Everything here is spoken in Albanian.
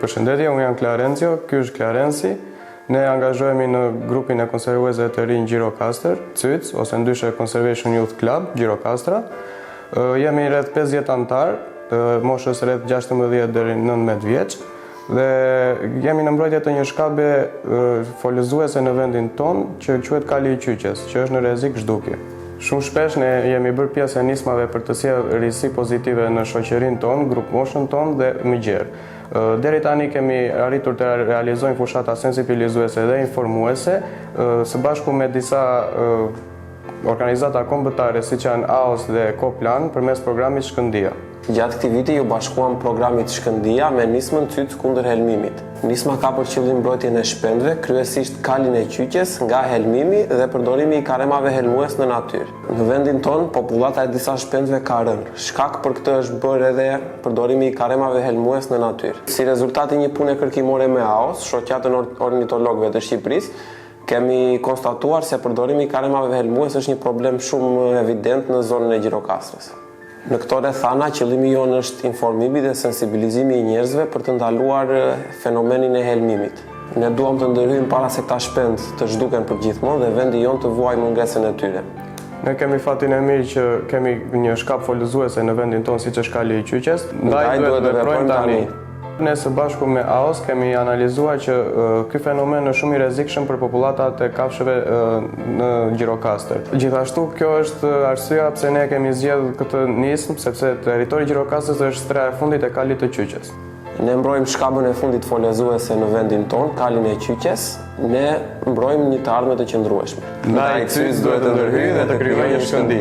Përshëndetje, unë jam Clarencio, ky është Clarenci. Ne angazhohemi në grupin e konservuesve të rinj Gjirokastër, CYC, ose ndryshe Conservation Youth Club, Gjirokastra. Jemi rreth 50 antar, të moshës rreth 16 deri në 19 vjeç, dhe jemi në mbrojtje të një shkabe folëzuese në vendin ton që quhet Kali i Qyqes, që është në rrezik zhdukje. Shumë shpesh ne jemi bërë pjesë e nismave për të sjellë risi pozitive në shoqërinë tonë, grup moshën tonë dhe më gjerë. Deri tani kemi arritur të realizojmë fushata sensibilizuese dhe informuese, së bashku me disa organizata kombëtare siç janë AOS dhe Koplan përmes programit Shkëndia. Gjatë këtij viti ju bashkuam programit Shkëndia me nismën CYC kundër helmimit. Nisma ka për qëllim mbrojtjen e shpendëve, kryesisht kalin e qyqes nga helmimi dhe përdorimi i karemave helmues në natyrë. Në vendin ton, popullata e disa shpendëve ka rënë. Shkak për këtë është bërë edhe përdorimi i karemave helmues në natyrë. Si rezultat i një pune kërkimore me AOS, shoqatën ornitologëve të Shqipërisë, kemi konstatuar se përdorimi i karemave helmues është një problem shumë evident në zonën e Gjirokastrës. Në këto rrethana, qëllimi jonë është informimi dhe sensibilizimi i njerëzve për të ndaluar fenomenin e helmimit. Ne duam të ndërhyjmë para se këta shpend të zhduken përgjithmonë dhe vendi jonë të vuajë mungesën e tyre. Ne kemi fatin e mirë që kemi një shkap folëzuese në vendin tonë siç është Kali i Qyqes. Ndaj duhet të veprojmë tani. Ne së bashku me AOS kemi analizuar që ky fenomen është shumë i rrezikshëm për populatat e kafshëve në Gjirokastër. Gjithashtu kjo është arsyeja pse ne kemi zgjedhur këtë nismë, sepse territori i Gjirokastrës është stra e fundit e Kalit të Qyqes. Ne mbrojmë shkabën e fundit folëzuese në vendin ton, Kalin e Qyqes. Ne mbrojmë një të ardhme të qëndrueshme. Ndaj CYC duhet të ndërhyjë dhe të krijojë një shkëndi.